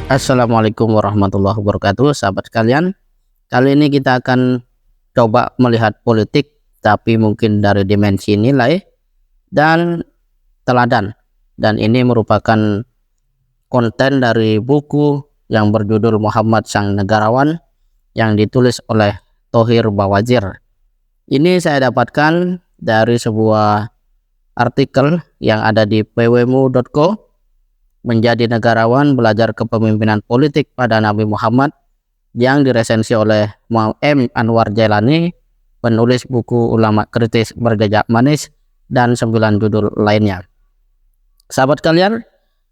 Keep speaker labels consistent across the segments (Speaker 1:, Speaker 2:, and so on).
Speaker 1: Assalamualaikum warahmatullahi wabarakatuh, sahabat sekalian. Kali ini kita akan coba melihat politik, tapi mungkin dari dimensi nilai dan teladan. Dan ini merupakan konten dari buku yang berjudul Muhammad Sang Negarawan yang ditulis oleh Thohir Bawazir. Ini saya dapatkan dari sebuah artikel yang ada di pwmu.co. Menjadi negarawan, belajar kepemimpinan politik pada Nabi Muhammad, yang diresensi oleh M. Anwar Jailani, penulis buku Ulama Kritis Berjejak Manis, dan 9 judul lainnya. Sahabat kalian,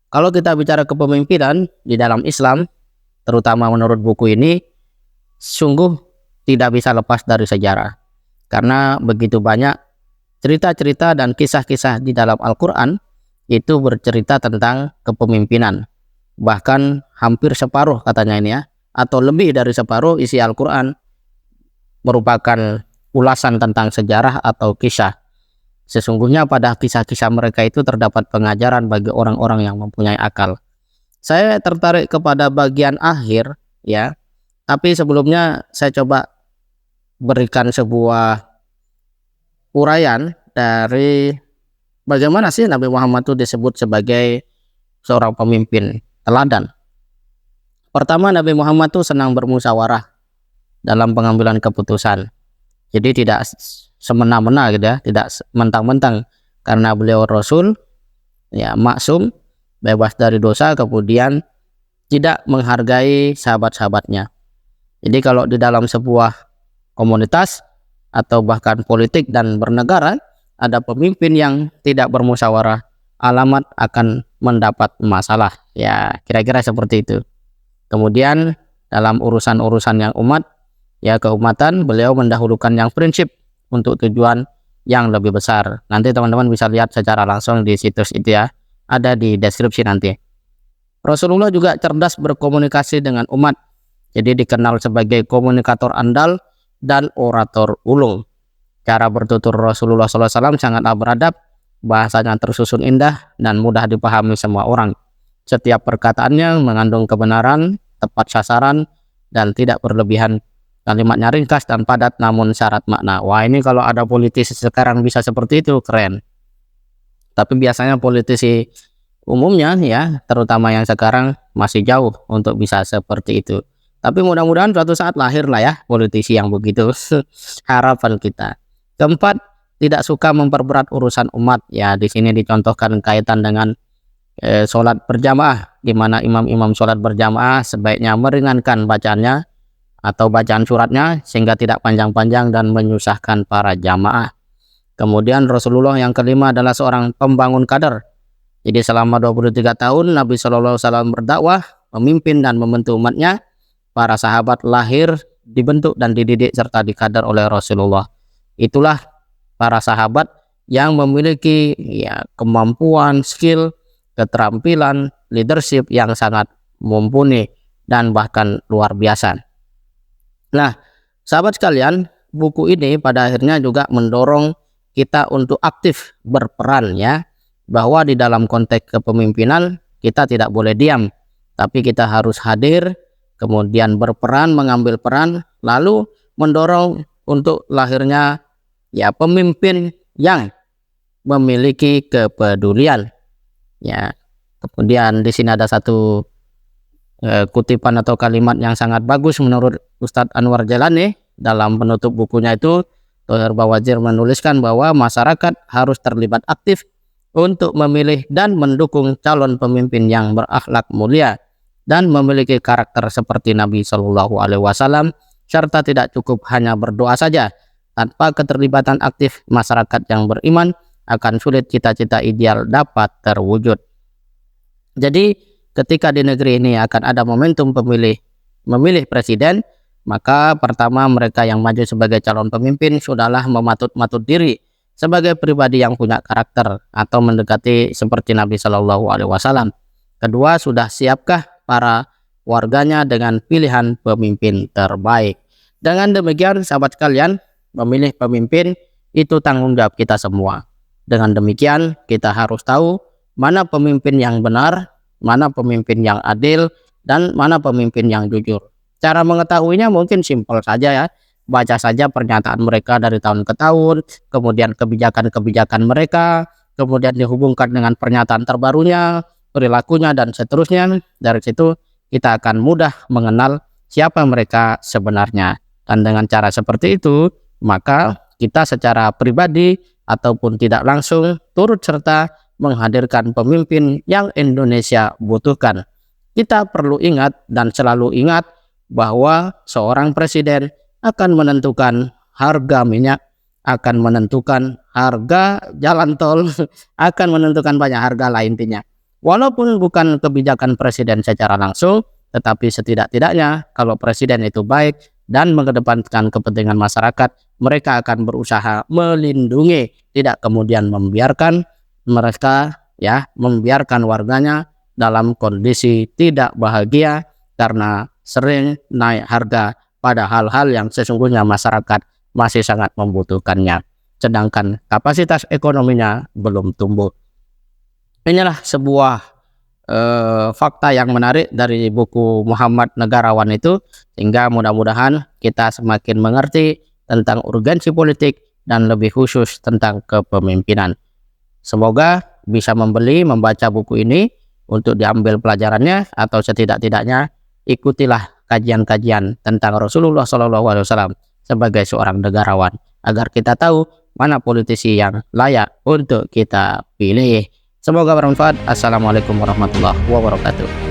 Speaker 1: kalau kita bicara kepemimpinan di dalam Islam, terutama menurut buku ini, sungguh tidak bisa lepas dari sejarah. Karena begitu banyak cerita-cerita dan kisah-kisah di dalam Al-Quran itu bercerita tentang kepemimpinan. Bahkan hampir separuh katanya ini ya, atau lebih dari separuh isi Al-Quran merupakan ulasan tentang sejarah atau kisah. Sesungguhnya pada kisah-kisah mereka itu terdapat pengajaran bagi orang-orang yang mempunyai akal. Saya tertarik kepada bagian akhir ya, tapi sebelumnya saya coba berikan sebuah uraian dari bagaimana sih Nabi Muhammad itu disebut sebagai seorang pemimpin teladan. Pertama, Nabi Muhammad itu senang bermusyawarah dalam pengambilan keputusan. Jadi tidak semena-mena gitu ya, tidak mentang-mentang karena beliau Rasul, ya maksum, bebas dari dosa, kemudian tidak menghargai sahabat-sahabatnya. Jadi kalau di dalam sebuah komunitas atau bahkan politik dan bernegara, ada pemimpin yang tidak bermusyawarah, alamat akan mendapat masalah. Ya, kira-kira seperti itu. Kemudian dalam urusan-urusan yang umat, ya keumatan, beliau mendahulukan yang prinsip untuk tujuan yang lebih besar. Nanti teman-teman bisa lihat secara langsung di situs itu ya, ada di deskripsi nanti. Rasulullah juga cerdas berkomunikasi dengan umat. Jadi dikenal sebagai komunikator andal dan orator ulung. Cara bertutur Rasulullah SAW sangatlah beradab, bahasanya tersusun indah dan mudah dipahami semua orang. Setiap perkataannya mengandung kebenaran, tepat sasaran, dan tidak berlebihan. Kalimatnya ringkas dan padat namun syarat makna. Wah, ini kalau ada politisi sekarang bisa seperti itu, keren. Tapi biasanya politisi umumnya ya, terutama yang sekarang masih jauh untuk bisa seperti itu. Tapi mudah-mudahan suatu saat lahir lah ya politisi yang begitu. Harapan kita. Keempat, tidak suka memperberat urusan umat. Ya, di sini dicontohkan kaitan dengan sholat berjamaah, di mana imam-imam sholat berjamaah sebaiknya meringankan bacaannya atau bacaan suratnya sehingga tidak panjang-panjang dan menyusahkan para jamaah. Kemudian Rasulullah yang kelima adalah seorang pembangun kader. Jadi selama 23 tahun Nabi SAW berdakwah, memimpin dan membentuk umatnya. Para sahabat lahir, dibentuk dan dididik serta dikader oleh Rasulullah. Itulah para sahabat yang memiliki ya kemampuan, skill, keterampilan, leadership yang sangat mumpuni dan bahkan luar biasa. Nah, sahabat sekalian, buku ini pada akhirnya juga mendorong kita untuk aktif berperan ya, bahwa di dalam konteks kepemimpinan kita tidak boleh diam, tapi kita harus hadir, kemudian berperan, mengambil peran, lalu mendorong untuk lahirnya ya pemimpin yang memiliki kepedulian. Ya, kemudian di sini ada satu kutipan atau kalimat yang sangat bagus menurut Ustadz Anwar Jailani. Dalam penutup bukunya itu, Thohir Bawazir menuliskan bahwa masyarakat harus terlibat aktif untuk memilih dan mendukung calon pemimpin yang berakhlak mulia dan memiliki karakter seperti Nabi Shallallahu Alaihi Wasallam, serta tidak cukup hanya berdoa saja. Tanpa keterlibatan aktif masyarakat yang beriman, akan sulit cita-cita ideal dapat terwujud. Jadi ketika di negeri ini akan ada momentum memilih presiden, maka pertama mereka yang maju sebagai calon pemimpin sudahlah mematut-matut diri sebagai pribadi yang punya karakter atau mendekati seperti Nabi Shallallahu Alaihi Wasallam. Kedua, sudah siapkah para warganya dengan pilihan pemimpin terbaik? Dengan demikian sahabat sekalian, memilih pemimpin itu tanggung jawab kita semua. Dengan demikian kita harus tahu mana pemimpin yang benar, mana pemimpin yang adil, dan mana pemimpin yang jujur. Cara mengetahuinya mungkin simpel saja ya, baca saja pernyataan mereka dari tahun ke tahun, kemudian kebijakan-kebijakan mereka, kemudian dihubungkan dengan pernyataan terbarunya, perilakunya, dan seterusnya. Dari situ kita akan mudah mengenal siapa mereka sebenarnya. Dan dengan cara seperti itu, maka kita secara pribadi ataupun tidak langsung turut serta menghadirkan pemimpin yang Indonesia butuhkan. Kita perlu ingat dan selalu ingat bahwa seorang presiden akan menentukan harga minyak, akan menentukan harga jalan tol, akan menentukan banyak harga lainnya. Walaupun bukan kebijakan presiden secara langsung, tetapi setidak-tidaknya kalau presiden itu baik dan mengedepankan kepentingan masyarakat, mereka akan berusaha melindungi, tidak kemudian membiarkan mereka membiarkan warganya dalam kondisi tidak bahagia karena sering naik harga pada hal-hal yang sesungguhnya masyarakat masih sangat membutuhkannya, sedangkan kapasitas ekonominya belum tumbuh. Inilah sebuah fakta yang menarik dari buku Muhammad Negarawan itu, sehingga mudah-mudahan kita semakin mengerti tentang urgensi politik dan lebih khusus tentang kepemimpinan. Semoga bisa membaca buku ini untuk diambil pelajarannya, atau setidak-tidaknya ikutilah kajian-kajian tentang Rasulullah SAW sebagai seorang negarawan, agar kita tahu mana politisi yang layak untuk kita pilih. Semoga bermanfaat. Assalamualaikum warahmatullahi wabarakatuh.